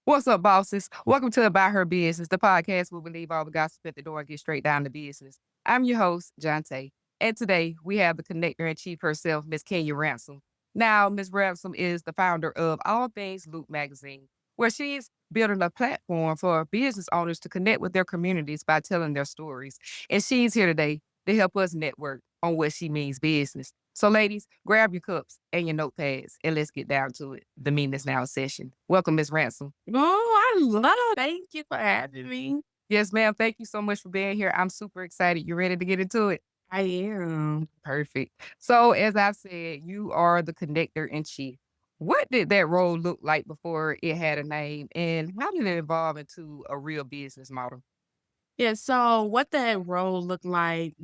What's up, bosses? Welcome to About Her Business, the podcast where we leave all the gossip at the door and get straight down to business. I'm your host, Jonte, and today we have the connector in chief herself, Miss Kenya Ransom. Now, Miss Ransom is the founder of All Things Loop magazine, where she's building a platform for business owners to connect with their communities by telling their stories. And she's here today to help us network on what she means business. So, ladies, grab your cups and your notepads and let's get down to it. The Meanness Now session. Welcome, Miss Ransom. Oh, I love thank you for having me. Yes, ma'am. Thank you so much for being here. I'm super excited. You ready to get into it? I am. Perfect. So, as I said, you are the connector in chief. What did that role look like before it had a name, and how did it evolve into a real business model? Yeah, so what that role looked like,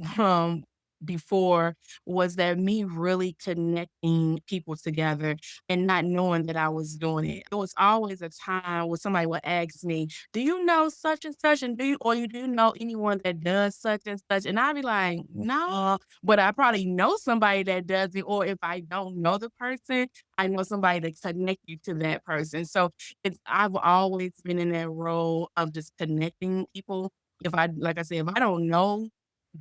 before was that me really connecting people together and not knowing that I was doing it. It was always a time where somebody would ask me, "Do you know such and such? And do you know anyone that does such and such?" And I'd be like, "No," but I probably know somebody that does it, or if I don't know the person, I know somebody to connect you to that person. So I've always been in that role of just connecting people if I like I said, if I don't know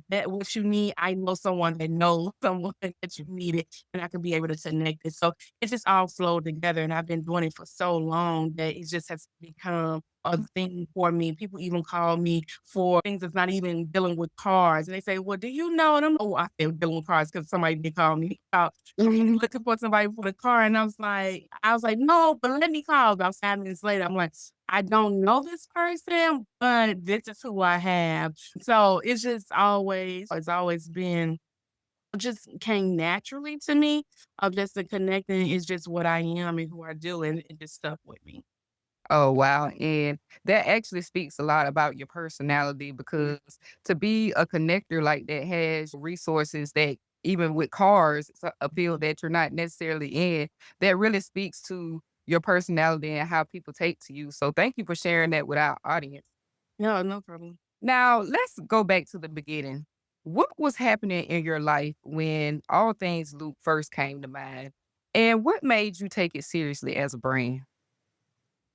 that what you need, I know someone that knows someone that you need it, and I can be able to connect it. So it just all flowed together, and I've been doing it for so long that it just has become a thing for me. People even call me for things that's not even dealing with cars, and they say, "Well, do you know?" And I'm, "Oh, I said dealing with cars because somebody did call me about looking for somebody for the car," and I was like, "No, but let me call." About 5 minutes later, I'm like, "I don't know this person, but this is who I have." So it's always been just came naturally to me of just the connecting is just what I am and who I do, and it just stuck with me. Oh, wow. And that actually speaks a lot about your personality because to be a connector like that has resources that even with cars, it's a field that you're not necessarily in, that really speaks to your personality and how people take to you. So thank you for sharing that with our audience. No, no problem. Now, let's go back to the beginning. What was happening in your life when All Things Loop first came to mind? And what made you take it seriously as a brand?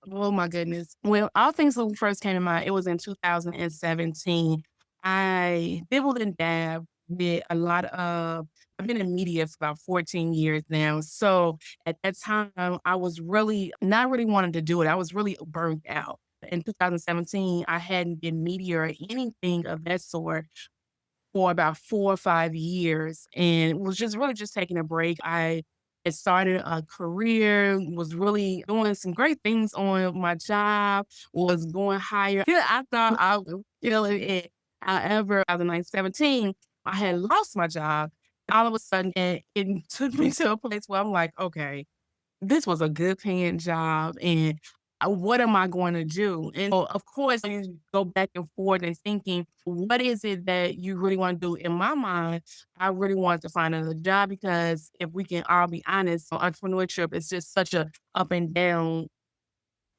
Oh my goodness. When All Things When first came to mind, it was in 2017. I dibbled and dabbed with a lot of I've been in media for about 14 years now. So at that time, I was really not really wanting to do it. I was really burnt out. In 2017, I hadn't been media or anything of that sort for about 4 or 5 years and was just really just taking a break. I had started a career, was really doing some great things on my job, was going higher. Yeah, I thought I was killing it. However, 2017, I had lost my job. All of a sudden, it took me to a place where I'm like, okay, this was a good paying job and what am I going to do? And so, of course, you go back and forth and thinking, what is it that you really want to do? In my mind, I really wanted to find another job because if we can all be honest, entrepreneurship is just such a up and down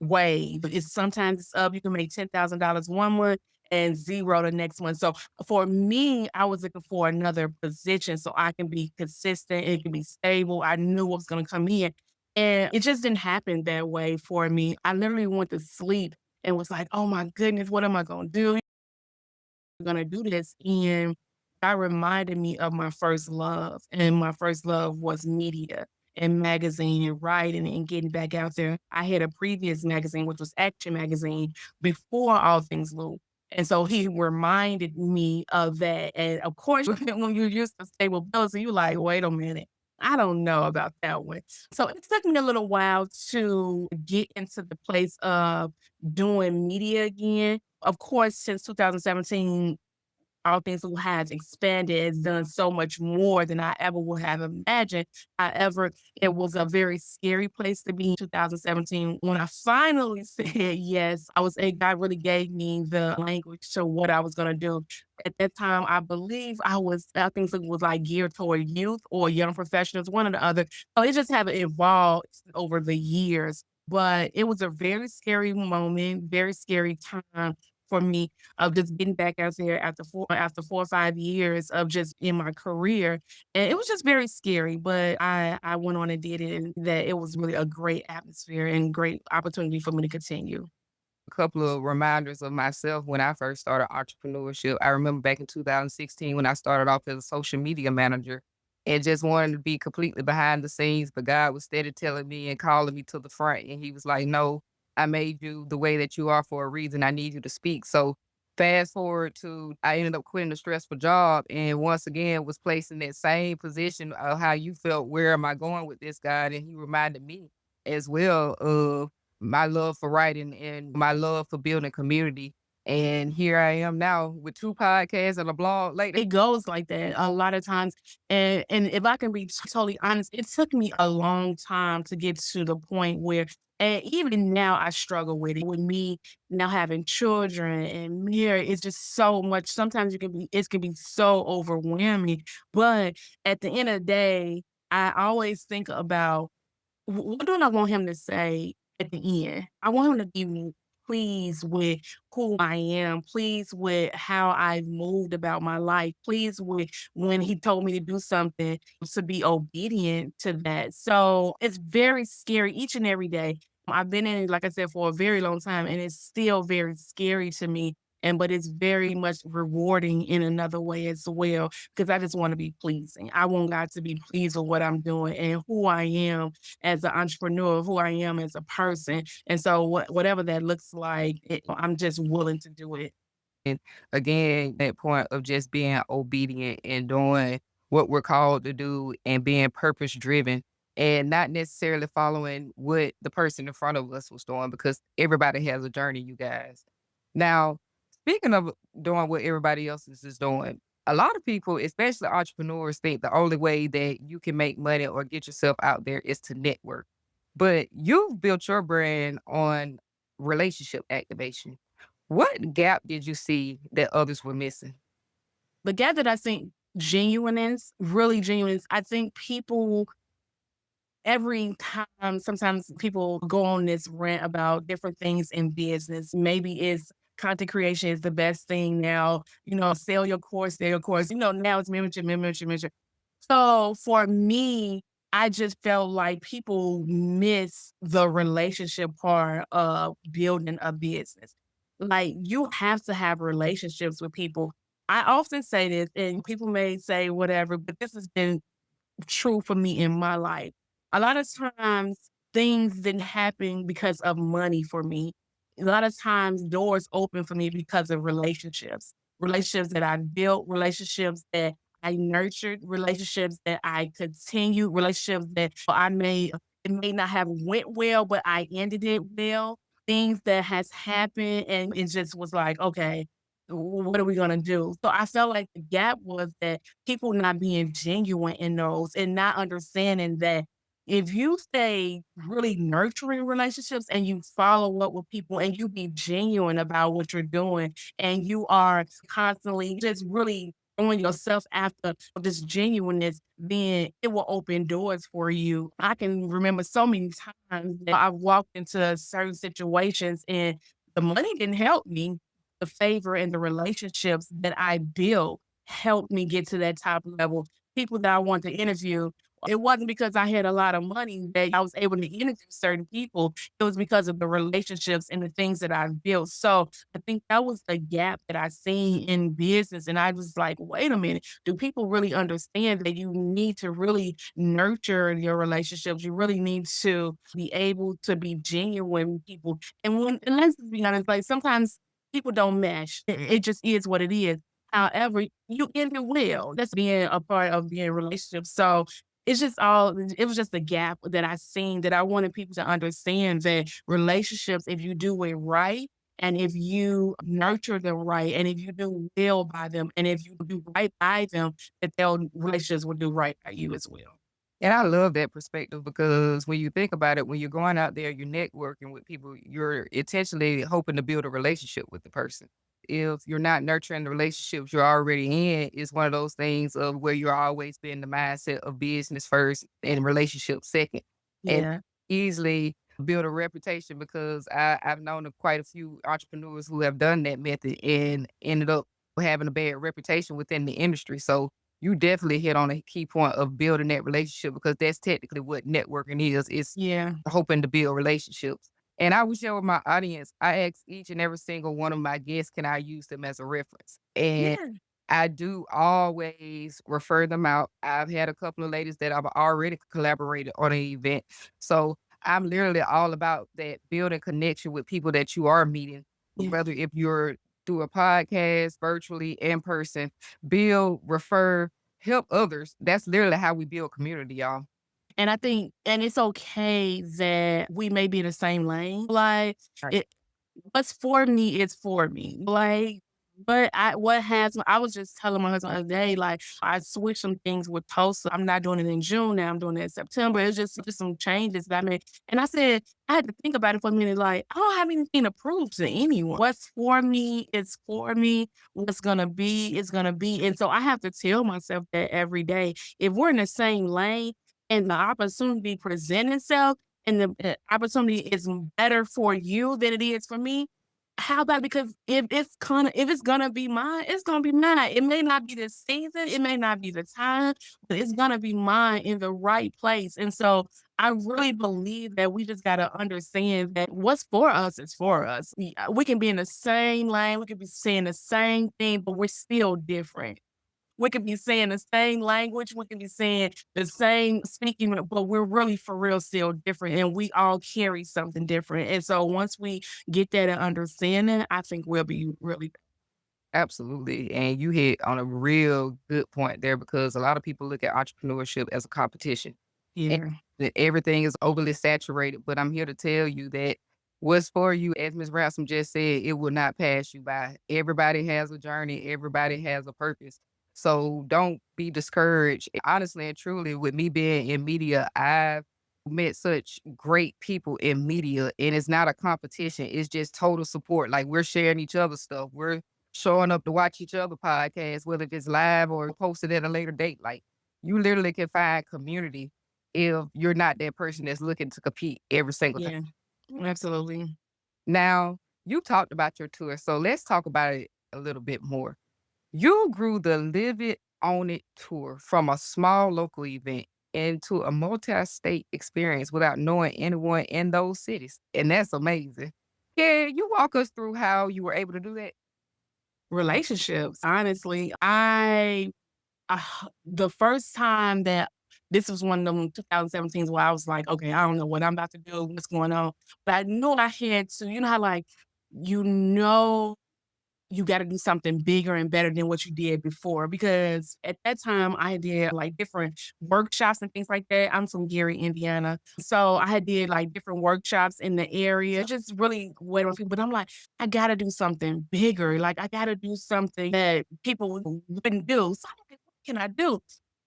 way. But it's sometimes it's up, you can make $10,000 one month and zero the next one. So for me, I was looking for another position so I can be consistent, it can be stable. I knew what was gonna come in. And it just didn't happen that way for me. I literally went to sleep and was like, oh my goodness, what am I gonna do? I'm gonna do this. And that reminded me of my first love. And my first love was media and magazine and writing and getting back out there. I had a previous magazine, which was Action Magazine, before All Things Loop. And so he reminded me of that. And of course, when you're used to stable bills, you're like, wait a minute. I don't know about that one. So it took me a little while to get into the place of doing media again. Of course, since 2017, All Things Who has expanded, it's done so much more than I ever would have imagined. However, it was a very scary place to be in 2017. When I finally said yes, God really gave me the language to what I was gonna do. At that time, I think it was like geared toward youth or young professionals, one or the other. So it just haven't evolved over the years. But it was a very scary moment, very scary time for me of just getting back out there after 4 or 5 years of just in my career, and it was just very scary, but I went on and did it, and that it was really a great atmosphere and great opportunity for me to continue. A couple of reminders of myself when I first started entrepreneurship. I remember back in 2016 when I started off as a social media manager and just wanted to be completely behind the scenes, but God was steady telling me and calling me to the front. And he was like, "No, I made you the way that you are for a reason. I need you to speak." So fast forward to I ended up quitting a stressful job and once again was placed in that same position of how you felt, where am I going with this, God? And he reminded me as well of my love for writing and my love for building community. And here I am now with 2 podcasts and a blog later. It goes like that a lot of times, and if I can be totally honest, it took me a long time to get to the point where and even now I struggle with it. With me now having children and marriage, it's just so much. Sometimes it can be so overwhelming, but at the end of the day, I always think about what do I want him to say at the end? I want him to be pleased with who I am, pleased with how I've moved about my life, pleased with when he told me to do something to be obedient to that. So it's very scary each and every day. I've been in it, like I said, for a very long time, and it's still very scary to me. And but it's very much rewarding in another way as well, because I just want to be pleasing. I want God to be pleased with what I'm doing and who I am as an entrepreneur, who I am as a person. And so whatever that looks like, I'm just willing to do it. And again, that point of just being obedient and doing what we're called to do and being purpose driven and not necessarily following what the person in front of us was doing because everybody has a journey, you guys. Now, speaking of doing what everybody else is doing, a lot of people, especially entrepreneurs, think the only way that you can make money or get yourself out there is to network. But you've built your brand on relationship activation. What gap did you see that others were missing? The gap that I think genuine is, really genuine is, I think people every time sometimes people go on this rant about different things in business. Maybe it's content creation is the best thing now, sell your course. Now it's membership, membership, membership. So for me, I just felt like people miss the relationship part of building a business. Like you have to have relationships with people. I often say this, and people may say whatever, but this has been true for me in my life. A lot of times things didn't happen because of money for me. A lot of times doors open for me because of relationships. Relationships that I built, relationships that I nurtured, relationships that I continued, relationships that it may not have went well, but I ended it well. Things that has happened and it just was like, okay, what are we gonna do? So I felt like the gap was that people not being genuine in those and not understanding that if you stay really nurturing relationships and you follow up with people and you be genuine about what you're doing and you are constantly just really throwing yourself after this genuineness, then it will open doors for you. I can remember so many times that I walked into certain situations and the money didn't help me. The favor and the relationships that I built helped me get to that top level. People that I want to interview, it wasn't because I had a lot of money that I was able to interview certain people. It was because of the relationships and the things that I've built. So I think that was the gap that I seen in business. And I was like, wait a minute, do people really understand that you need to really nurture your relationships? You really need to be able to be genuine with people. And let's be honest, like sometimes people don't mesh. It just is what it is. However, you end it well. That's being a part of being in a relationship. So it was just a gap that I seen that I wanted people to understand that relationships, if you do it right, and if you nurture them right, and if you do well by them, and if you do right by them, that their relationships will do right by you as well. And I love that perspective because when you think about it, when you're going out there, you're networking with people, you're intentionally hoping to build a relationship with the person. If you're not nurturing the relationships you're already in, it's one of those things of where you're always been the mindset of business first and relationship second. And Yeah. easily build a reputation because I've known of quite a few entrepreneurs who have done that method and ended up having a bad reputation within the industry. So you definitely hit on a key point of building that relationship because that's technically what networking is. It's Yeah. hoping to build relationships. And I would share with my audience, I ask each and every single one of my guests, can I use them as a reference? And Yeah. I do always refer them out. I've had a couple of ladies that I've already collaborated on an event. So I'm literally all about that building connection with people that you are meeting, Yeah. whether if you're through a podcast, virtually, in person, build, refer, help others. That's literally how we build community, y'all. And I think and it's okay that we may be in the same lane. Like, Right. it what's for me is for me. Like, but what has I was just telling my husband the other day, like, I switched some things with Tulsa. I'm not doing it in June now, I'm doing it in September. It's just some changes that I made. And I said, I had to think about it for a minute, like, I don't have anything to prove to anyone. What's for me is for me. What's gonna be is gonna be. And so I have to tell myself that every day. If we're in the same lane and the opportunity present itself and the opportunity is better for you than it is for me, how about because if it's gonna be mine, it's gonna be mine. It may not be the season, it may not be the time, but it's gonna be mine in the right place. And so I really believe that we just gotta understand that what's for us is for us. We can be in the same lane, we could be saying the same thing, but we're still different. We could be saying the same language, we could be saying the same speaking, but we're really for real still different and we all carry something different. And so once we get that understanding, I think we'll be really Absolutely. And you hit on a real good point there because a lot of people look at entrepreneurship as a competition. And yeah. that everything is overly saturated, but I'm here to tell you that what's for you, as Ms. Ransom just said, it will not pass you by. Everybody has a journey, everybody has a purpose. So don't be discouraged. Honestly and truly, with me being in media, I've met such great people in media, and it's not a competition. It's just total support. Like we're sharing each other's stuff. We're showing up to watch each other podcasts, whether it's live or posted at a later date. Like you literally can find community if you're not that person that's looking to compete every single time. Yeah, absolutely. Now, you talked about your tour, so let's talk about it a little bit more. You grew the Live It, Own It tour from a small local event into a multi-state experience without knowing anyone in those cities, and that's amazing. Can you walk us through how you were able to do that? Relationships, honestly, the first time that this was one of them 2017s where I was like, "Okay, I don't know what I'm about to do, what's going on," but I knew I had to you know how, like, you know you gotta do something bigger and better than what you did before, because at that time, I did, like, different workshops and things like that. I'm from Gary, Indiana, so I had did, like, different workshops in the area, just really wait on people, but I'm like, "I gotta do something bigger, like, I gotta do something that people wouldn't do." So I'm like, "What can I do?"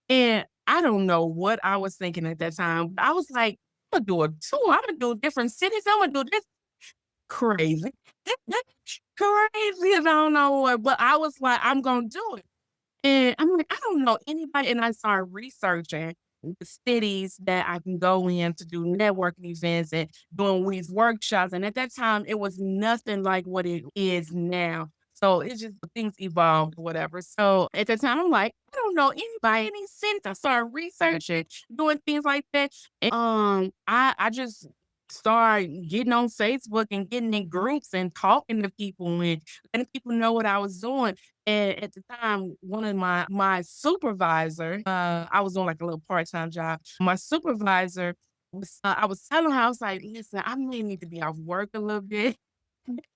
And I don't know what I was thinking at that time. I was like, "Imma do a tour, Imma do different cities, Imma do this." Crazy. Crazy as I don't know what, but I was like, "I'm gonna do it." And I'm like, "I don't know anybody," and I started researching the cities that I can go in to do networking events and doing these workshops, and at that time, it was nothing like what it is now. So, it's just things evolved, whatever. So, at the time, I'm like, "I don't know anybody in these cities." I started researching, doing things like that, and, I just started getting on Facebook and getting in groups and talking to people and letting people know what I was doing. And at the time, one of my supervisor, I was doing like a little part-time job. My supervisor I was telling her, I was like, "Listen, I may need to be off work a little bit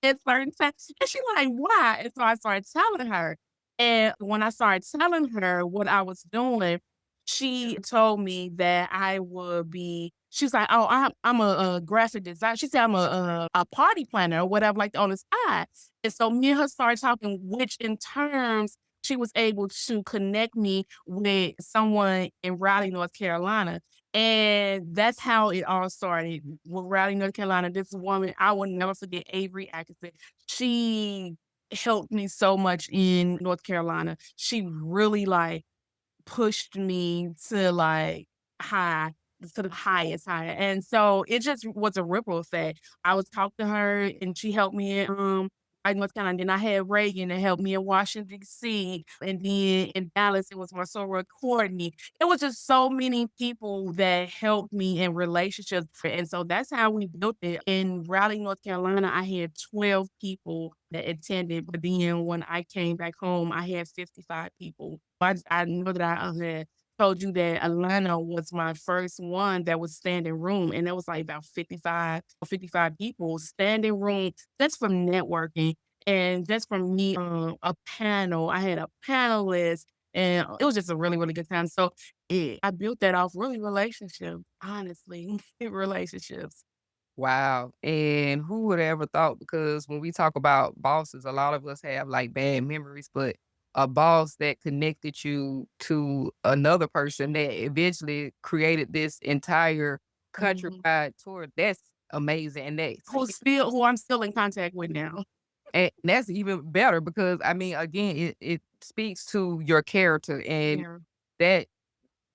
at certain times." And she like, "Why?" And so I started telling her. And when I started telling her what I was doing, she told me that I would be she's like, "Oh, I'm a graphic designer." She said, "I'm a party planner," or whatever, like, on the side. And so me and her started talking, which in terms, she was able to connect me with someone in Raleigh, North Carolina. And that's how it all started with Raleigh, North Carolina. This woman, I will never forget Avery Atkinson. She helped me so much in North Carolina. She really like pushed me to like high. to the highest higher. And so it just was a ripple effect. I was talking to her and she helped me in North Carolina. Then I had Reagan that helped me in Washington, D.C. And then in Dallas, it was my soror Courtney. It was just so many people that helped me in relationships. And so that's how we built it. In Raleigh, North Carolina, I had 12 people that attended. But then when I came back home, I had 55 people. I know that I had told you that Atlanta was my first one that was standing room, and there was, like, about 55 people standing room just from networking and just from me, a panel. I had a panelist, and it was just a really, really good time. So, I built that off really relationships, honestly, relationships. Wow. And who would have ever thought? Because when we talk about bosses, a lot of us have like bad memories, but a boss that connected you to another person that eventually created this entire Mhm. countrywide tour, that's amazing. Who I'm still in contact with now. And that's even better because I mean, again, it speaks to your character and Yeah. that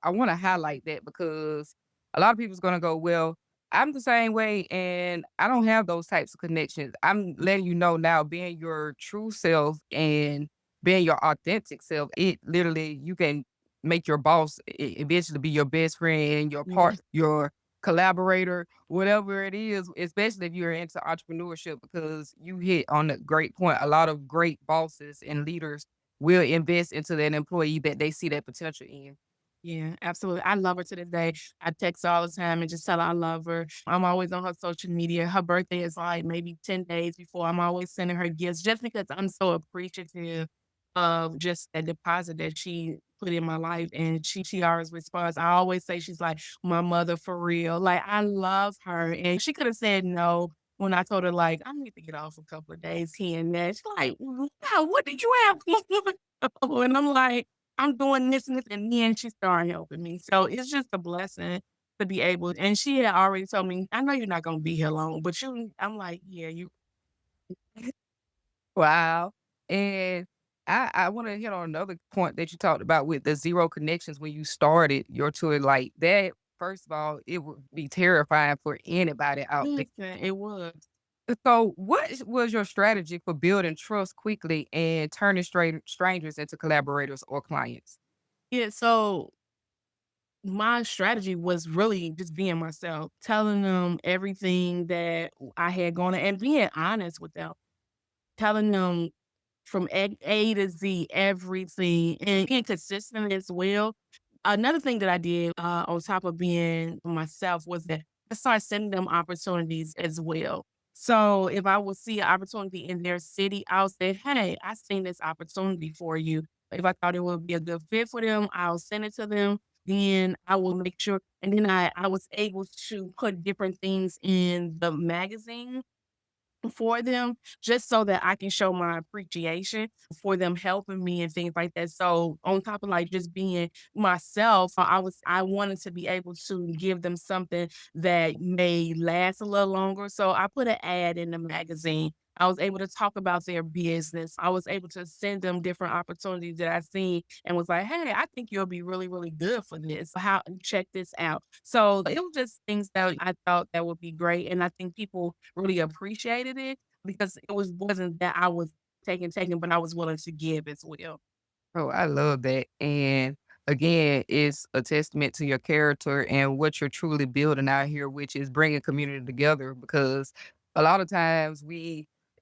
I wanna highlight that because a lot of people's gonna go, "Well, I'm the same way, and I don't have those types of connections." I'm letting you know now, being your true self and being your authentic self, it literally you can make your boss eventually be your best friend, Yeah. your collaborator, whatever it is, especially if you're into entrepreneurship, because you hit on a great point. A lot of great bosses and leaders will invest into that employee that they see that potential in. Yeah, absolutely. I love her to this day. I text her all the time and just tell her I love her. I'm always on her social media. Her birthday is like maybe 10 days before. I'm always sending her gifts just because I'm so appreciative of just that deposit that she put in my life. And she always responds. I always say she's like my mother for real. Like I love her. And she could have said no when I told her like I need to get off a couple of days here and there. She's like, wow, what did you have? And I'm like, I'm doing this and this, and then she started helping me. So it's just a blessing to be able and she had already told me, "I know you're not gonna be here long, but you" I'm like, "Yeah, you" Wow. And I wanna hit on another point that you talked about with the 0 connections when you started your tour, like, that, first of all, it would be terrifying for anybody out there. listen, it was. So, what was your strategy for building trust quickly and turning strangers into collaborators or clients? Yeah, so my strategy was really just being myself, telling them everything that I had going on and being honest with them, telling them from A to Z, everything, and being consistent as well. Another thing that I did, on top of being myself was that I started sending them opportunities as well. So if I would see an opportunity in their city, I'll say, "Hey, I seen this opportunity for you." If I thought it would be a good fit for them, I'll send it to them. Then I will make sure and then I was able to put different things in the magazine for them just so that I can show my appreciation for them helping me and things like that. So on top of like just being myself, I wanted to be able to give them something that may last a little longer. So I put an ad in the magazine. I was able to talk about their business. I was able to send them different opportunities that I seen and was like, "Hey, I think you'll be really, really good for this. How check this out." So it was just things that I thought that would be great, and I think people really appreciated it because wasn't that I was taking, but I was willing to give as well. Oh, I love that. And again, it's a testament to your character and what you're truly building out here, which is bringing community together. Because a lot of times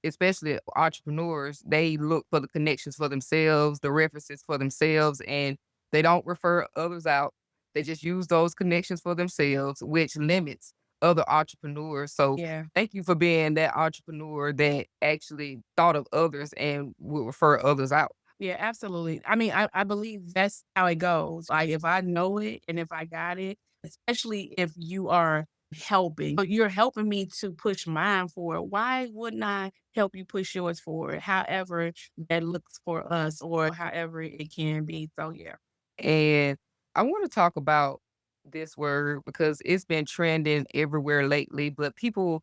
especially entrepreneurs, they look for the connections for themselves, the references for themselves, and they don't refer others out. They just use those connections for themselves, which limits other entrepreneurs. So Yeah. thank you for being that entrepreneur that actually thought of others and will refer others out. Yeah, absolutely. I mean, I believe that's how it goes. Like if I know it and if I got it, especially if you are helping, but you're helping me to push mine forward. Why wouldn't I help you push yours forward? However that looks for us or however it can be. So yeah. And I want to talk about this word because it's been trending everywhere lately, but people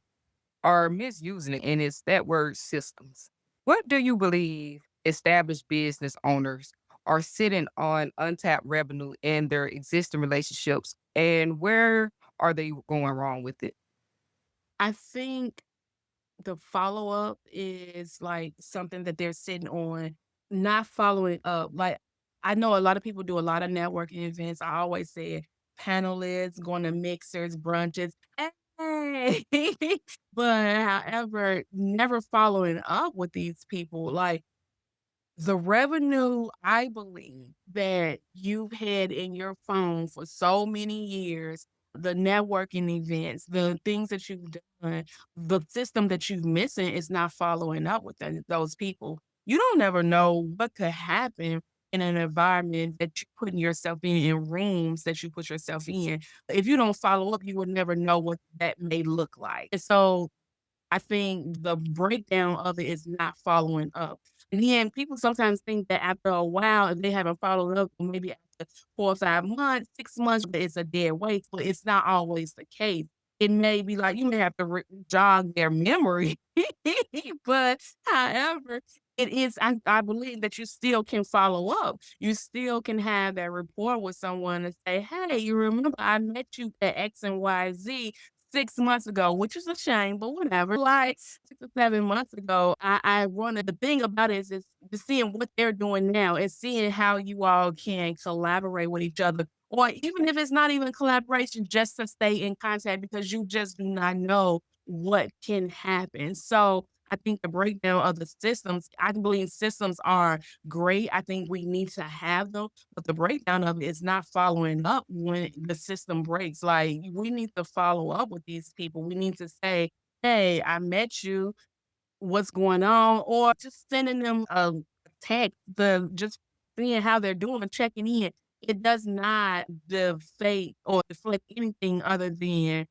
are misusing it, and it's that word systems. What do you believe established business owners are sitting on untapped revenue in their existing relationships? And where are they going wrong with it? I think the follow-up is, like, something that they're sitting on, not following up. Like, I know a lot of people do a lot of networking events. I always say panelists, going to mixers, brunches. Hey! But however, never following up with these people. Like, the revenue, I believe, that you've had in your phone for so many years, the networking events, the things that you've done, the system that you've missing is not following up with those people. You don't ever know what could happen in an environment that you're putting yourself in rooms that you put yourself in. If you don't follow up, you would never know what that may look like. And so I think the breakdown of it is not following up. And then people sometimes think that after a while, if they haven't followed up, maybe after 4 or 5 months, 6 months, that it's a dead weight, but it's not always the case. It may be like you may have to jog their memory, but however, it is I believe that you still can follow up. You still can have that rapport with someone and say, "Hey, you remember I met you at X and YZ 6 months ago," which is a shame, but whatever. Like 6 or 7 months ago, I wanted the thing about it is just seeing what they're doing now and seeing how you all can collaborate with each other, or even if it's not even collaboration, just to stay in contact because you just do not know what can happen. So, I think the breakdown of the systems, I believe systems are great. I think we need to have them, but the breakdown of it is not following up when the system breaks. Like, we need to follow up with these people. We need to say, "Hey, I met you. What's going on?" Or just sending them a text, just seeing how they're doing, checking in. It does not deflate or deflect anything other than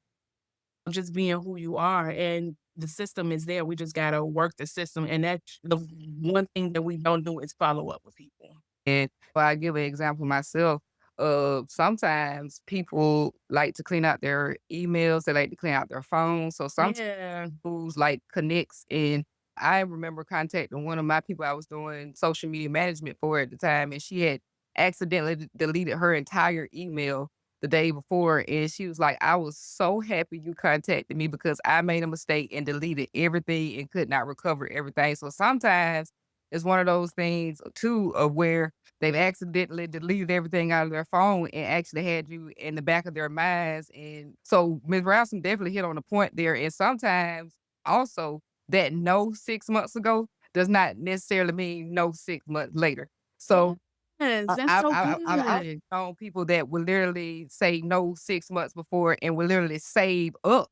just being who you are, and the system is there. We just gotta work the system, and that's the one thing that we don't do is follow up with people. And well, I give an example myself of sometimes people like to clean out their emails, they like to clean out their phones. So sometimes Yeah. who's like connects. And I remember contacting one of my people I was doing social media management for at the time, and she had accidentally deleted her entire email the day before. And she was like, I was so happy you contacted me because I made a mistake and deleted everything and could not recover everything. So sometimes it's one of those things too of where they've accidentally deleted everything out of their phone and actually had you in the back of their minds. And so Ms. Ransom definitely hit on the point there. And sometimes also that no 6 months ago does not necessarily mean no 6 months later. So Yes, I that's I so I I've also good. known people that will literally say no 6 months before and will literally save up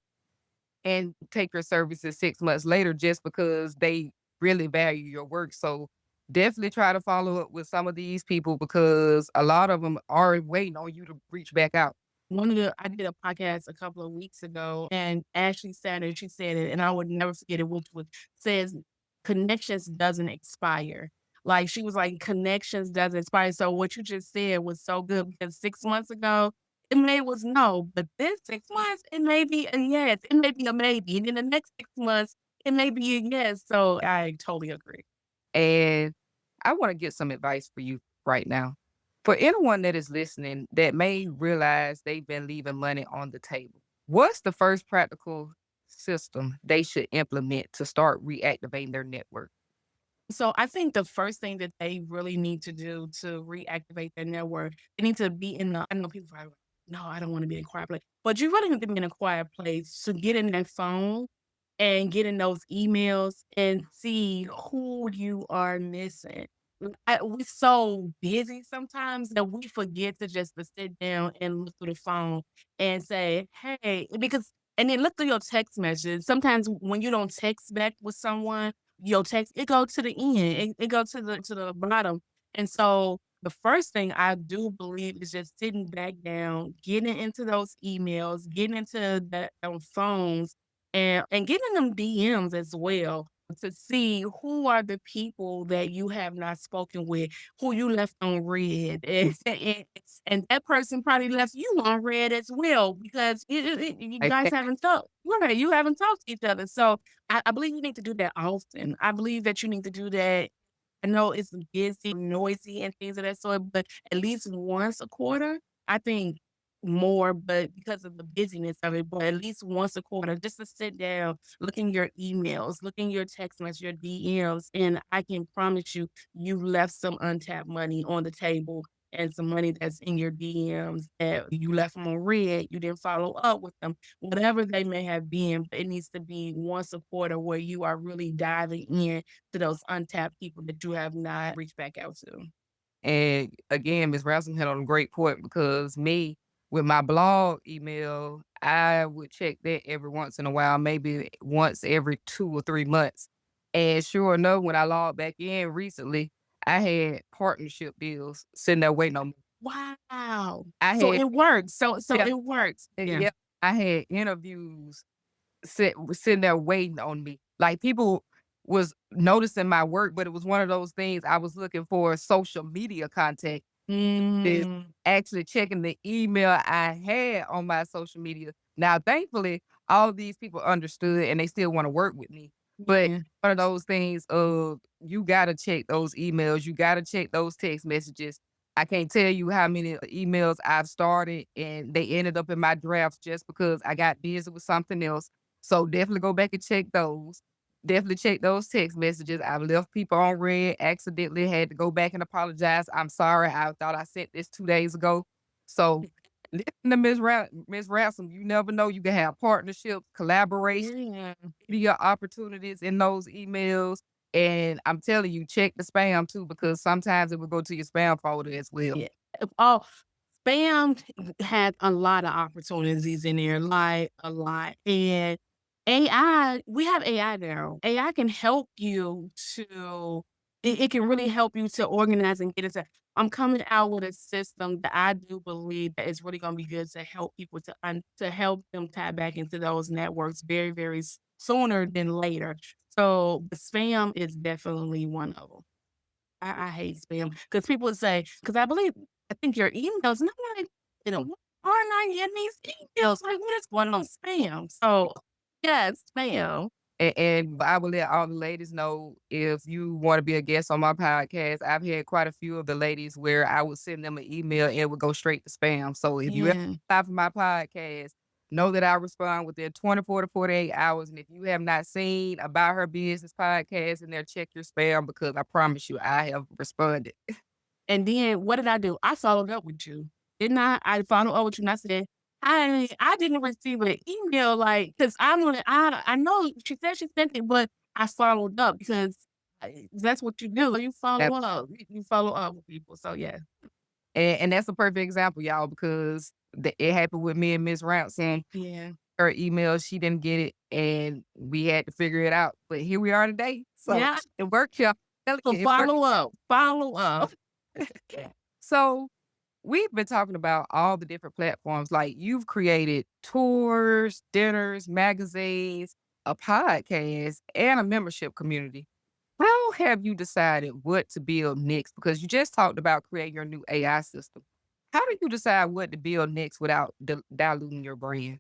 and take your services 6 months later just because they really value your work. So definitely try to follow up with some of these people because a lot of them are waiting on you to reach back out. I did a podcast a couple of weeks ago, and Ashley Sanders, she said it, and I would never forget it, which was says connections doesn't expire. Like, she was like, "Connections doesn't expire." So what you just said was so good because 6 months ago, it may was no, but this 6 months, it may be a yes, it may be a maybe, and then the next 6 months, it may be a yes. So I totally agree. And I want to get some advice for you right now. For anyone that is listening that may realize they've been leaving money on the table, what's the first practical system they should implement to start reactivating their network? So I think the first thing that they really need to do to reactivate their network, they need to be in the I know people are like, "No, I don't wanna be in a quiet place." But you really need to be in a quiet place to get in that phone and get in those emails and see who you are missing. We're so busy sometimes that we forget to sit down and look through the phone and say, "Hey," because and then look through your text messages. Sometimes when you don't text back with someone, your text, it go to the end, it go to the bottom, and so, the first thing I do believe is just sitting back down, getting into those emails, getting into that them phones, and getting them DMs as well to see who are the people that you have not spoken with, who you left on read, and that person probably left you on read as well because you I guys think haven't talked. Right, you haven't talked to each other, so I believe you need to do that often. I believe that you need to do that. I know it's busy, noisy, and things of that sort, but at least once a quarter, I think more, but because of the busyness of it, but at least once a quarter, just to sit down, look in your emails, look in your text messages, your DMs, and I can promise you, you left some untapped money on the table and some money that's in your DMs that you left them on red, you didn't follow up with them, whatever they may have been, but it needs to be once a quarter where you are really diving in to those untapped people that you have not reached back out to. And again, Miss Ransom hit on a great point because me, with my blog email, I would check that every once in a while, maybe once every 2 or 3 months. And sure enough, when I logged back in recently, I had partnership deals sitting there waiting on me. Wow. I So had, it works. So yeah, it works. Yeah. yeah, I had interviews was sitting there waiting on me. Like people was noticing my work, but it was one of those things I was looking for social media contact is Mm, actually checking the email I had on my social media. Now, thankfully, all of these people understood and they still want to work with me. But yeah. one of those things of you gotta check those emails, you gotta check those text messages. I can't tell you how many emails I've started and they ended up in my drafts just because I got busy with something else. So definitely go back and check those. Definitely check those text messages. I've left people on red, accidentally had to go back and apologize. I'm sorry. I thought I sent this 2 days ago. So listen to Miss Ransom. You never know. You can have partnerships, collaboration, Yeah. media opportunities in those emails. And I'm telling you, check the spam too, because sometimes it will go to your spam folder as well. Yeah. Oh, spam had a lot of opportunities in there, like a lot. And AI, we have AI now. AI can help you to it can really help you to organize and get into I'm coming out with a system that I do believe that is really gonna be good to help people to help them tap back into those networks very, very sooner than later. So the spam is definitely one of them. I hate spam because people would say, because I think your emails, and I'm like, why aren't I getting these emails? Like, what is going on? Spam. So, yeah, it's spam. And I will let all the ladies know if you want to be a guest on my podcast. I've had quite a few of the ladies where I would send them an email and it would go straight to spam. So if you ever Yeah. apply for my podcast, know that I respond within 24 to 48 hours. And if you have not seen About Her Business podcast in there, check your spam because I promise you I have responded. And then what did I do? I followed up with you. Didn't I? I followed up with you and I said, I didn't receive an email like because I know she said she sent it, but I followed up because that's what you do. You follow up. You follow up with people. So yeah. And that's a perfect example, y'all, because it happened with me and Miss Ransom. Yeah. Her email, she didn't get it, and we had to figure it out. But here we are today. So Yeah. it worked, y'all. Telling So you, it worked. follow up. Follow up. So we've been talking about all the different platforms. Like you've created tours, dinners, magazines, a podcast, and a membership community. How have you decided what to build next? Because you just talked about creating your new AI system. How do you decide what to build next without diluting your brand?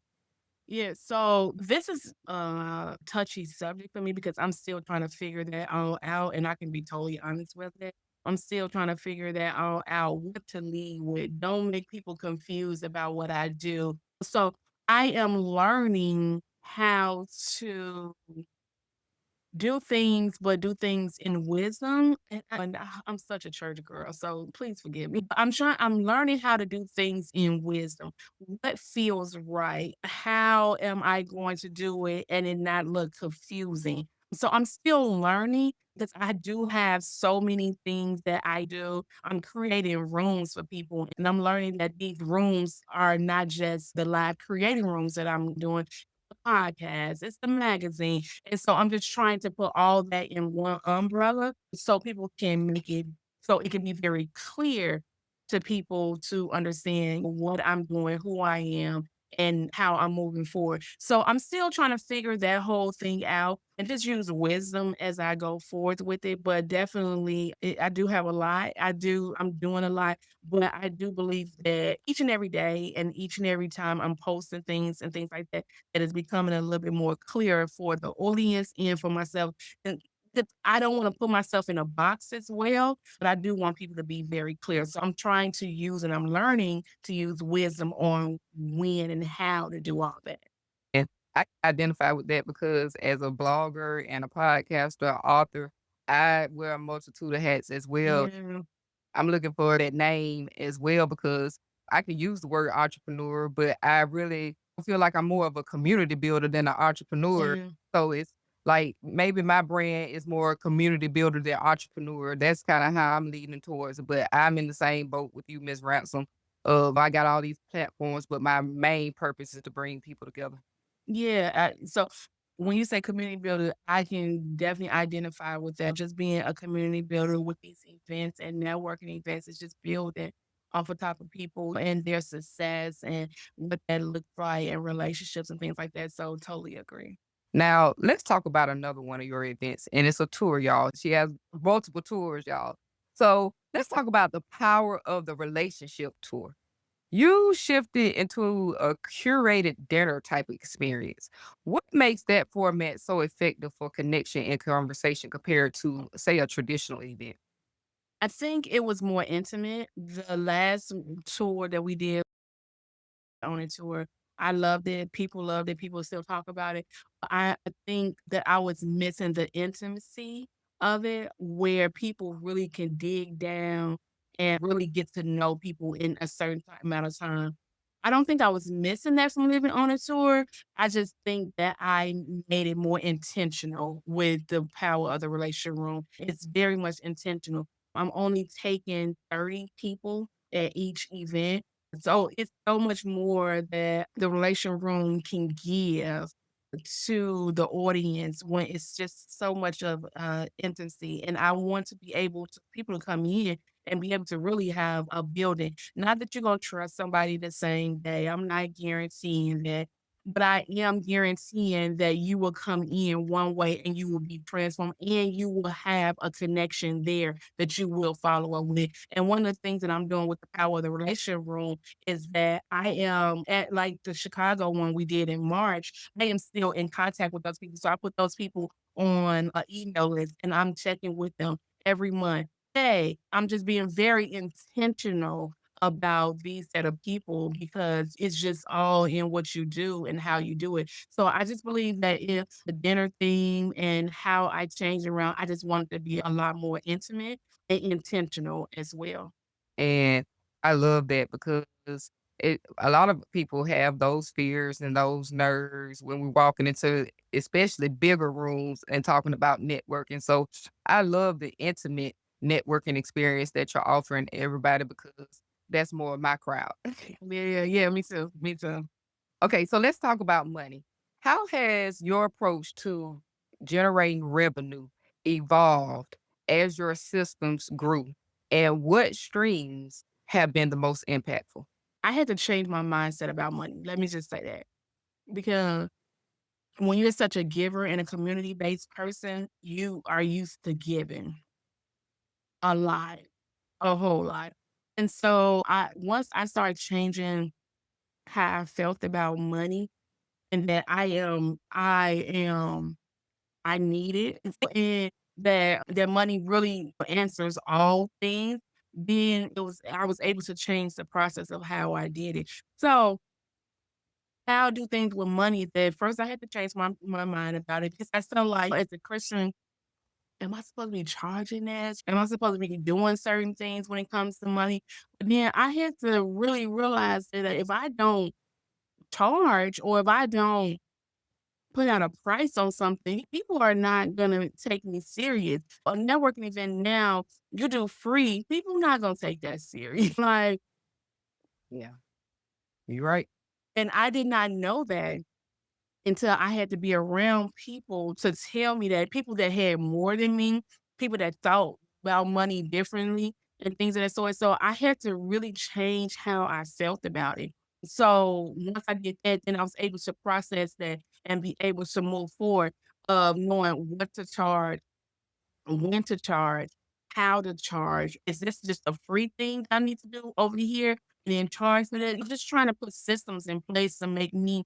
Yeah, so this is a touchy subject for me because I'm still trying to figure that all out, and I can be totally honest with it. I'm still trying to figure that all out, what to lead with. Don't make people confused about what I do. So I am learning how to do things, but do things in wisdom. I'm such a church girl, so please forgive me. I'm learning how to do things in wisdom. What feels right? How am I going to do it and it not look confusing? So I'm still learning because I do have so many things that I do. I'm creating rooms for people and I'm learning that these rooms are not just the live creating rooms that I'm doing podcast, it's the magazine. And so I'm just trying to put all that in one umbrella so people can make it so it can be very clear to people to understand what I'm doing, who I am, and how I'm moving forward. So I'm still trying to figure that whole thing out and just use wisdom as I go forth with it. But definitely, I do have a lot. I'm doing a lot, but I do believe that each and every day and each and every time I'm posting things and things like that, it is becoming a little bit more clear for the audience and for myself. And I don't want to put myself in a box as well, but I do want people to be very clear. So I'm trying to use and I'm learning to use wisdom on when and how to do all that. And I identify with that because as a blogger and a podcaster, author, I wear a multitude of hats as well. Yeah. I'm looking for that name as well because I can use the word entrepreneur, but I really feel like I'm more of a community builder than an entrepreneur. Yeah. So it's like maybe my brand is more community builder than entrepreneur. That's kind of how I'm leaning towards it. But I'm in the same boat with you, Miss Ransom. I got all these platforms, but my main purpose is to bring people together. Yeah, so when you say community builder, I can definitely identify with that. Just being a community builder with these events and networking events is just building off of top of people and their success and what that looks like and relationships and things like that. So totally agree. Now, let's talk about another one of your events, and it's a tour, y'all. She has multiple tours, y'all. So let's talk about the power of the relationship tour. You shifted into a curated dinner type of experience. What makes that format so effective for connection and conversation compared to, say, a traditional event? I think it was more intimate. The last tour that we did on a tour. I loved it. People loved it. People still talk about it. I think that I was missing the intimacy of it where people really can dig down and really get to know people in a certain amount of time. I don't think I was missing that from living on a tour. I just think that I made it more intentional with the power of the relationship room. It's very much intentional. I'm only taking 30 people at each event, so it's so much more that the relation room can give to the audience when it's just so much of intimacy. And I want to be able to people to come in and be able to really have a building. Not that you're gonna trust somebody the same day. I'm not guaranteeing that. But I am guaranteeing that you will come in one way and you will be transformed and you will have a connection there that you will follow up with. And one of the things that I'm doing with the power of the relationship room is that I am at like the Chicago one we did in March. I am still in contact with those people. So I put those people on an email list and I'm checking with them every month. Hey, I'm just being very intentional about these set of people because it's just all in what you do and how you do it. So I just believe that if the dinner theme and how I change around, I just want it to be a lot more intimate and intentional as well. And I love that because a lot of people have those fears and those nerves when we're walking into especially bigger rooms and talking about networking. So I love the intimate networking experience that you're offering everybody because that's more of my crowd. Yeah, me too. Me too. Okay, so let's talk about money. How has your approach to generating revenue evolved as your systems grew? And what streams have been the most impactful? I had to change my mindset about money. Let me just say that. Because when you're such a giver and a community based person, you are used to giving a lot, a whole lot. And so I once I started changing how I felt about money and that I need it and that money really answers all things, then I was able to change the process of how I did it. So how I do things with money that first I had to change my mind about it because I felt like as a Christian, am I supposed to be charging this? Am I supposed to be doing certain things when it comes to money? But then I had to really realize that if I don't charge or if I don't put out a price on something, people are not gonna take me serious. A networking event now, you do free, people not gonna take that serious. Like, Yeah, you're right. and I did not know that until I had to be around people to tell me that people that had more than me, people that thought about money differently and things of that sort. So I had to really change how I felt about it. So once I did that, then I was able to process that and be able to move forward of knowing what to charge, when to charge, how to charge. Is this just a free thing I need to do over here and then charge for that? Just trying to put systems in place to make me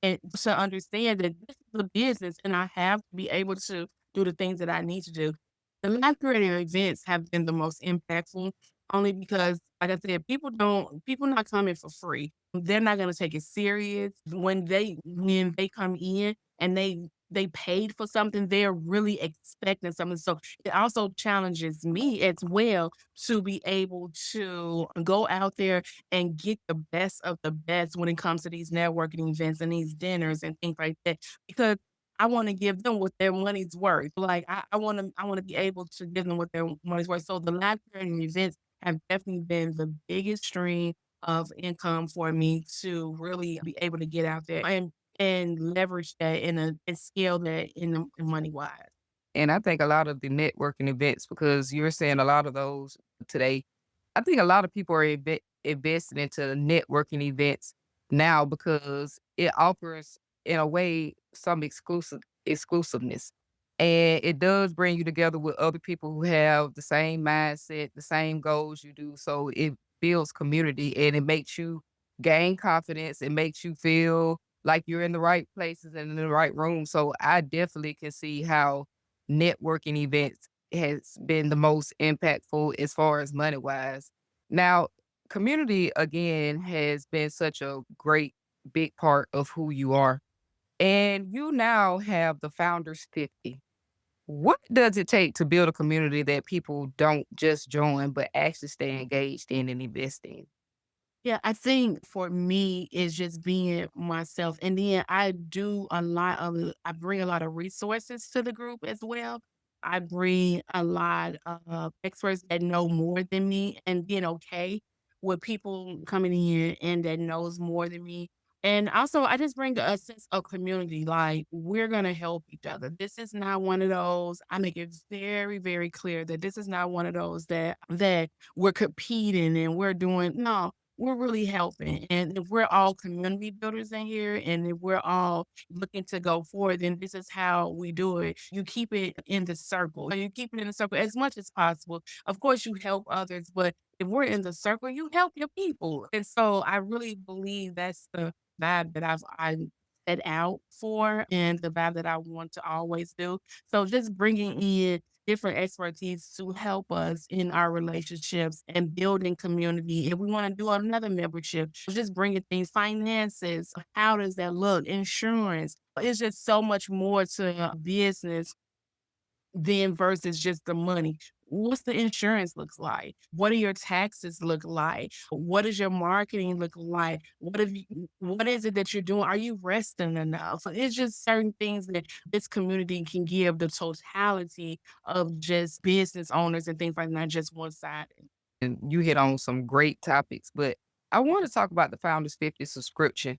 and to understand that this is a business and I have to be able to do the things that I need to do. The live creating events have been the most impactful only because, like I said, people not coming for free. They're not gonna take it serious. When they come in and they paid for something, they're really expecting something. So it also challenges me as well to be able to go out there and get the best of the best when it comes to these networking events and these dinners and things like that. Because I want to give them what their money's worth. Like I want to be able to give them what their money's worth. So the live creating events have definitely been the biggest stream of income for me to really be able to get out there and leverage that and scale that in money wise. And I think a lot of the networking events, because you're saying a lot of those today, I think a lot of people are investing into networking events now because it offers, in a way, some exclusiveness, and it does bring you together with other people who have the same mindset, the same goals you do. So it builds community and it makes you gain confidence. It makes you feel like you're in the right places and in the right room. So I definitely can see how networking events has been the most impactful as far as money wise. Now, community again has been such a great big part of who you are. And you now have the Founders 50. What does it take to build a community that people don't just join, but actually stay engaged in and invest in? Yeah, I think for me, it's just being myself. And then I bring a lot of resources to the group as well. I bring a lot of experts that know more than me and being okay with people coming in and that knows more than me. And also, I just bring a sense of community. Like, we're going to help each other. This is not one of those. I make it very, very clear that this is not one of those that we're competing and we're doing. No, we're really helping. And if we're all community builders in here and if we're all looking to go forward, then this is how we do it. You keep it in the circle. You keep it in the circle as much as possible. Of course, you help others, but if we're in the circle, you help your people. And so I really believe that's the vibe that I set out for and the vibe that I want to always do. So just bringing in different expertise to help us in our relationships and building community. If we want to do another membership, just bringing things, finances, how does that look, insurance. It's just so much more to a business than versus just the money. What's the insurance looks like? What do your taxes look like? What does your marketing look like? What is it that you're doing? Are you resting enough? So it's just certain things that this community can give the totality of just business owners and things like not just one side. And you hit on some great topics, but I want to talk about the Founders 50 subscription.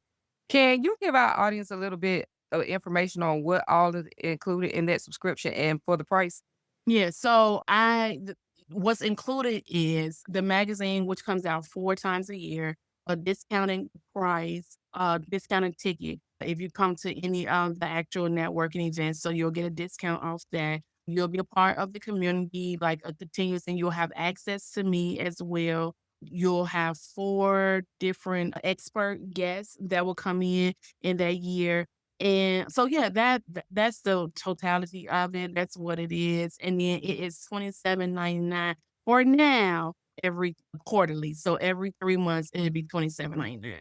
Can you give our audience a little bit of information on what all is included in that subscription and for the price? Yeah, so what's included is the magazine, which comes out 4 times a year, a discounted price, discounted ticket if you come to any of the actual networking events, so you'll get a discount off that. You'll be a part of the community, like, continuous, and you'll have access to me as well. You'll have 4 different expert guests that will come in that year. And so, yeah, that's the totality of it. That's what it is. And then it is 27.99 for now, every quarterly. So every 3 months, it'll be 27.99.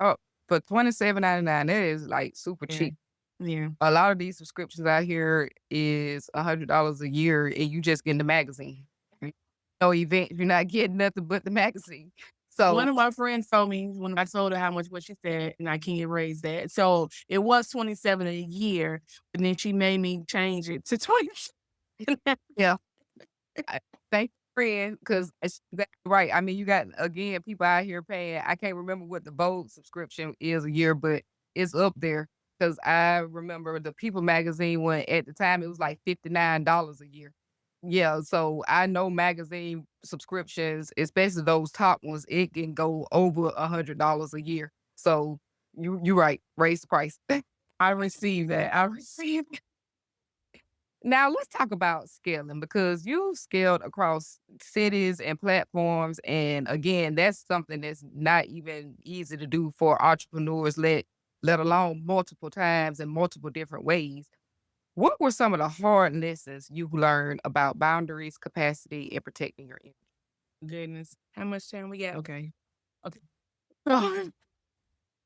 Oh, for 27.99, that is like super Yeah. cheap. Yeah. A lot of these subscriptions out here is $100 a year and you just getting the magazine. Right? No event, you're not getting nothing but the magazine. One So of my friends told me when I told her how much what she said, and I can't raise that. So it was 27 a year, but then she made me change it to 20. yeah, I thank friend because that's right. I mean, you got again people out here paying. I can't remember what the Vogue subscription is a year, but it's up there because I remember the People magazine one at the time. It was like $59 a year. Yeah, so I know magazine subscriptions, especially those top ones, it can go over $100 a year. So you're right. Raise the price. I received that. I received. Now let's talk about scaling because you scaled across cities and platforms. And again, that's something that's not even easy to do for entrepreneurs, let alone multiple times and multiple different ways. What were some of the hard lessons you learned about boundaries, capacity, and protecting your energy? Goodness, how much time we got? Okay. Okay.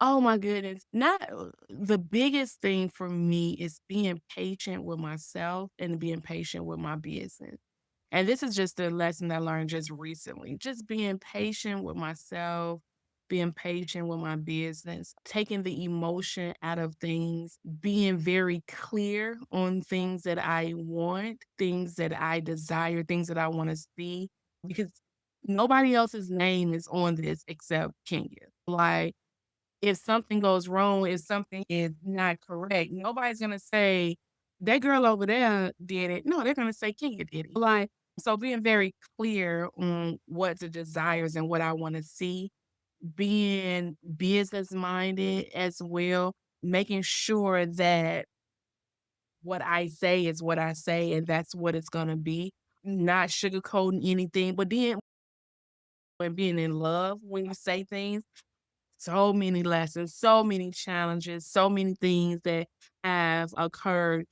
Oh my goodness. Not the biggest thing for me is being patient with myself and being patient with my business. And this is just a lesson I learned just recently. Just being patient with myself, being patient with my business, taking the emotion out of things, being very clear on things that I want, things that I desire, things that I want to see, because nobody else's name is on this except Kenya. Like, if something goes wrong, if something is not correct, nobody's gonna say, "That girl over there did it." No, they're gonna say, "Kenya did it." Like, so being very clear on what the desires and what I wanna see, being business-minded as well, making sure that what I say is what I say, and that's what it's gonna be, not sugarcoating anything, but then when being in love when you say things, so many lessons, so many challenges, so many things that have occurred.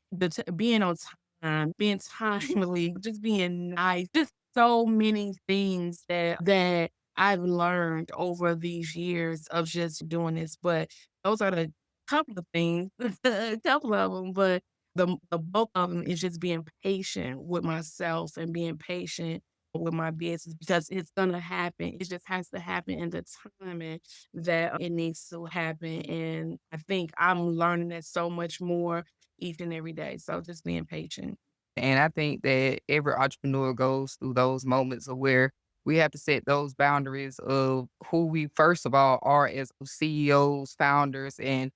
Being on time, being timely, just being nice, just so many things that I've learned over these years of just doing this. But those are the couple of things, a couple of them. But the bulk of them is just being patient with myself and being patient with my business because it's gonna happen. It just has to happen in the timing that it needs to happen, and I think I'm learning that so much more each and every day, so just being patient. And I think that every entrepreneur goes through those moments of where we have to set those boundaries of who we, first of all, are as CEOs, founders, and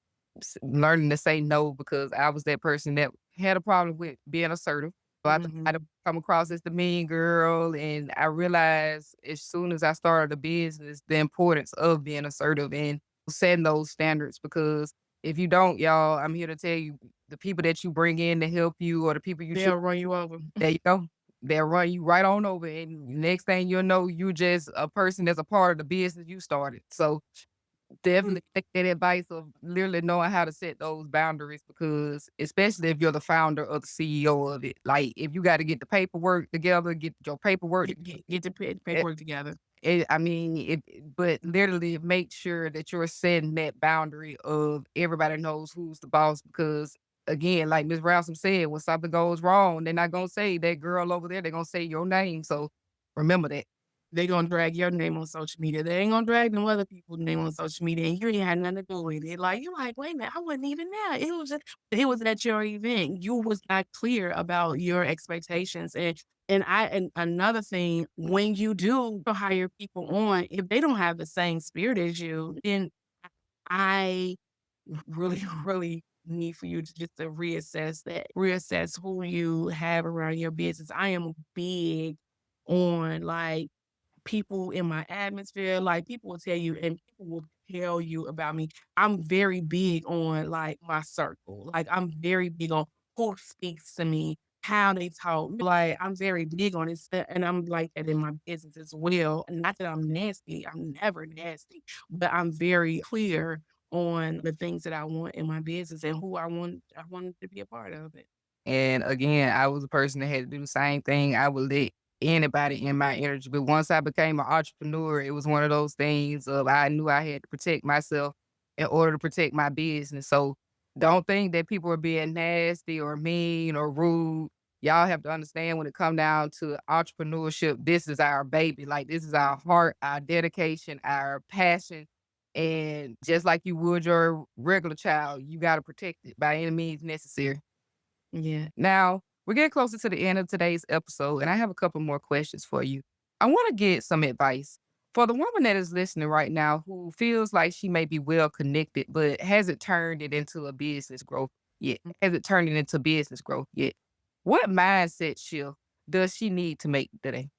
learning to say no because I was that person that had a problem with being assertive. So I thought I'd Mhm. come across as the mean girl. And I realized as soon as I started a business, the importance of being assertive and setting those standards because if you don't, y'all, I'm here to tell you the people that you bring in to help you or the people you choose, They'll run you over. there you go. They'll run you right on over. And next thing you'll know, you're just a person that's a part of the business you started. So definitely take that advice of literally knowing how to set those boundaries because especially if you're the founder or the CEO of it. Like if you got to get the paperwork together, get your paperwork Get the together. paperwork together. I mean, but literally make sure that you're setting that boundary of everybody knows who's the boss because again, like Miss Ransom said, when something goes wrong, they're not gonna say that girl over there, they're gonna say your name. So remember that. They gonna drag your name on social media. They ain't gonna drag them other people's name on social media, and you ain't had nothing to do with it. Like, you're like, "Wait a minute, I wasn't even there. It was at your event. You was not clear about your expectations." And another thing, when you do hire people on, if they don't have the same spirit as you, then I really, really need for you to just to reassess that. Reassess who you have around your business. I am big on, like, people in my atmosphere, like, people will tell you and people will tell you about me. I'm very big on, like, my circle. Like, I'm very big on who speaks to me, how they talk. Like, I'm very big on it, and I'm like that in my business as well. Not that I'm nasty, I'm never nasty, but I'm very clear on the things that I want in my business and who I want to be a part of it. And again, I was a person that had to do the same thing. I would let anybody in my energy. But once I became an entrepreneur, it was one of those things of I knew I had to protect myself in order to protect my business. So don't think that people are being nasty or mean or rude. Y'all have to understand when it come down to entrepreneurship, this is our baby. Like this is our heart, our dedication, our passion. And just like you would your regular child, you got to protect it by any means necessary. Yeah. Now, we're getting closer to the end of today's episode, and I have a couple more questions for you. I want to get some advice for the woman that is listening right now who feels like she may be well connected, but hasn't turned it into a business growth yet. Hasn't turned it into business growth yet. What mindset shift does she need to make today?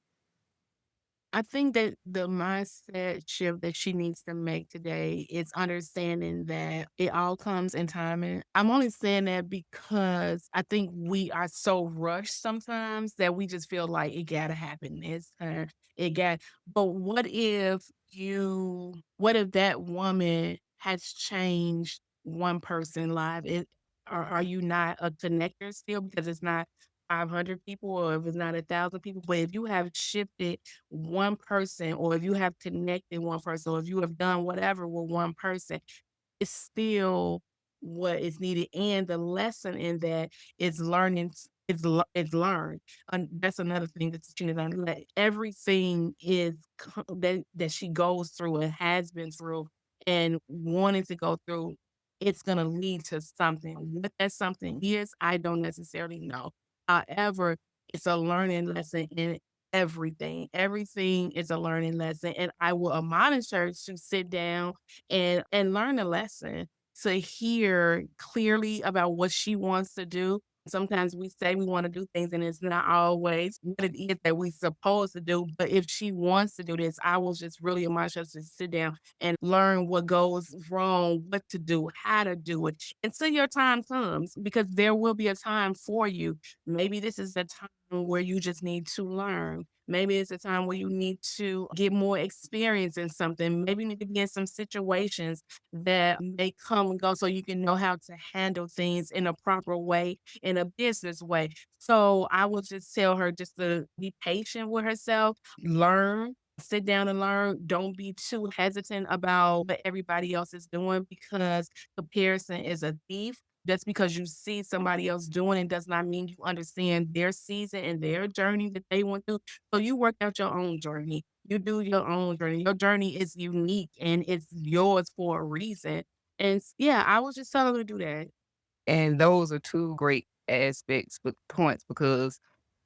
I think that the mindset shift that she needs to make today is understanding that it all comes in timing. I'm only saying that because I think we are so rushed sometimes that we just feel like it gotta happen this time. It got but what if that woman has changed one person's life? are you not a connector still because it's not 500 people or if it's not 1,000 people? But if you have shifted one person or if you have connected one person or if you have done whatever with one person, it's still what is needed, and the lesson in that is learning is learned, and that's another thing that you need to learn, that everything is that she goes through and has been through and wanting to go through, it's gonna lead to something. What that something is, I don't necessarily know. However, it's a learning lesson in everything. Everything is a learning lesson, and I will admonish her to sit down and learn a lesson, to hear clearly about what she wants to do. Sometimes we say we wanna do things, and it's not always what it is that we supposed to do, but if she wants to do this, I will just really admonish her to sit down and learn what goes wrong, what to do, how to do it, until your time comes, because there will be a time for you. Maybe this is the time where you just need to learn. Maybe it's a time where you need to get more experience in something. Maybe you need to be in some situations that may come and go so you can know how to handle things in a proper way, in a business way. So I will just tell her just to be patient with herself, learn, sit down and learn. Don't be too hesitant about what everybody else is doing because comparison is a thief. Just because you see somebody else doing it does not mean you understand their season and their journey that they went through. So you work out your own journey. You do your own journey. Your journey is unique and it's yours for a reason. And yeah, I was just telling her to do that. And those are two great aspects, but points because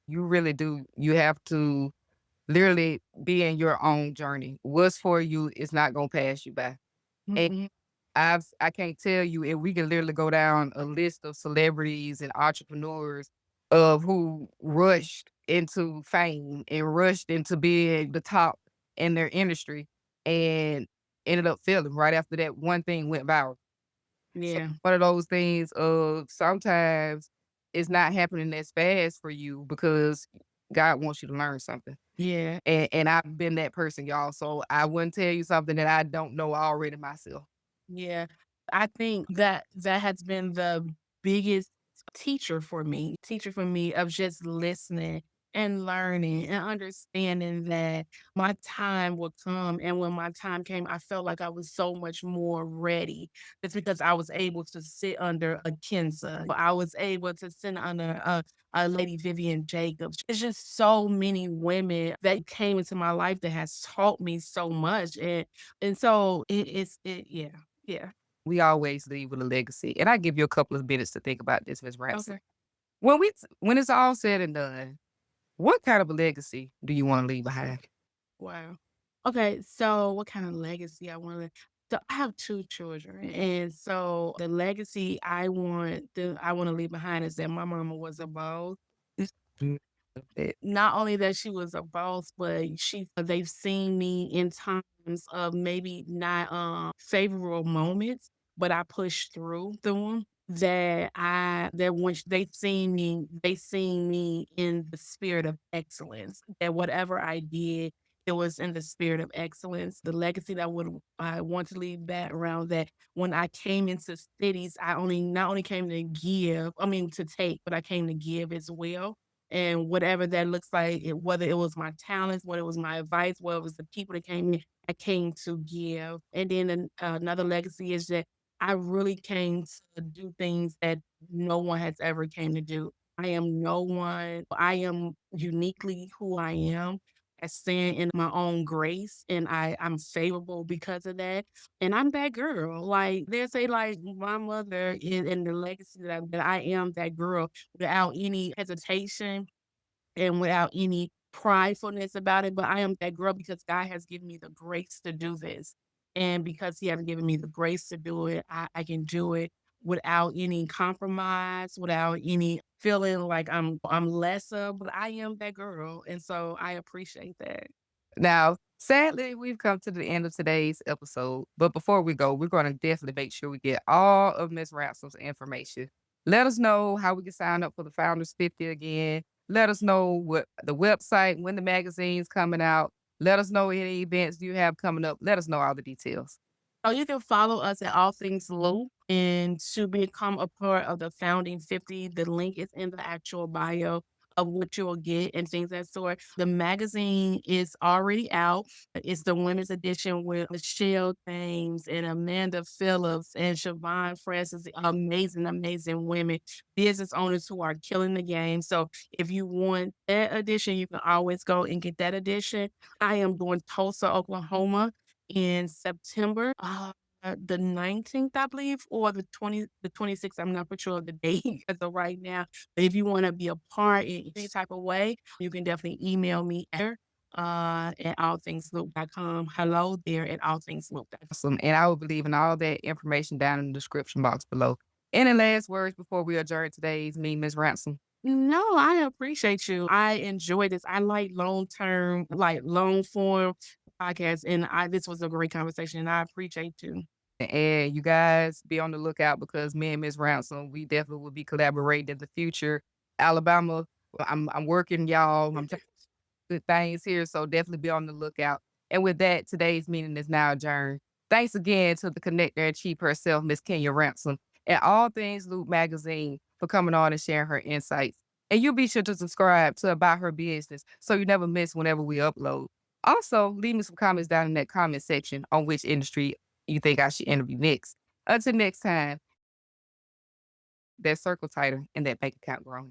you really do. You have to literally be in your own journey. What's for you is not gonna pass you by. And Mm-mm. I can't tell you, and we can literally go down a list of celebrities and entrepreneurs of who rushed into fame and rushed into being the top in their industry and ended up failing right after that one thing went viral. So Yeah, one of those things of sometimes it's not happening as fast for you because God wants you to learn something. yeah. And I've been that person, y'all. So I wouldn't tell you something that I don't know already myself. Yeah, I think that that has been the biggest teacher for me of just listening and learning and understanding that my time would come. And when my time came, I felt like I was so much more ready. It's because I was able to sit under a Kenza. I was able to sit under a Lady Vivian Jacobs. It's just so many women that came into my life that has taught me so much. And so yeah. Yeah. We always leave with a legacy. And I give you a couple of minutes to think about this, Miss Ransom. Okay. When it's all said and done, what kind of a legacy do you want to leave behind? Wow. Okay, so what kind of legacy I wanna so I have 2 children, and so the legacy I wanna leave behind is that my mama was a boss. Mm, that- Not only that she was a boss, but they've seen me in times of maybe not, favorable moments, but I pushed through them. That once they seen me in the spirit of excellence, that whatever I did, it was in the spirit of excellence. The legacy that I want to leave back around that when I came into cities, I only not only came to give, I mean to take, but I came to give as well, and whatever that looks like, whether it was my talents, whether it was my advice, whether it was the people that came in, I came to give. And then another legacy is that I really came to do things that no one has ever came to do. I am no one. I am uniquely who I am. I stand in my own grace and I'm favorable because of that. And I'm that girl. Like they say, like my mother is in the legacy that I am that girl without any hesitation and without any pridefulness about it, but I am that girl because God has given me the grace to do this. And because He has given me the grace to do it, I can do it without any compromise, without any feeling like I'm lesser, but I am that girl. And so I appreciate that. Now, sadly, we've come to the end of today's episode. But before we go, we're going to definitely make sure we get all of Miss Ransom's information. Let us know how we can sign up for the Founders 50 again. Let us know what the website, when the magazine's coming out. Let us know any events you have coming up. Let us know all the details. So you can follow us at All Things Loop, and to become a part of the founding 50, the link is in the actual bio of what you will get and things of that sort. The magazine is already out. It's the women's edition with Michelle James and Amanda Phillips and Siobhan Francis, amazing, amazing women, business owners who are killing the game. So if you want that edition, you can always go and get that edition. I am doing Tulsa, Oklahoma in September, the 19th, I believe, or the 26th. I'm not for sure of the date as of right now. But if you wanna be a part in any type of way, you can definitely email me at allthingsloop.com. Hello there at allthingsloop.com. Awesome. And I will be leaving all that information down in the description box below. Any last words before we adjourn today's Me, Miss Ransom? No, I appreciate you. I enjoy this. I like long form podcasts, and this was a great conversation, and I appreciate you. And you guys be on the lookout because me and Miss Ransom, we definitely will be collaborating in the future. Alabama, I'm working, y'all. I'm trying good things here, so definitely be on the lookout. And with that, today's meeting is now adjourned. Thanks again to the connector and chief herself, Miss Kenya Ransom, and All Things Loop magazine for coming on and sharing her insights. And you be sure to subscribe to About Her Business so you never miss whenever we upload. Also, leave me some comments down in that comment section on which industry you think I should interview next. Until next time, that circle tighter and that bank account growing.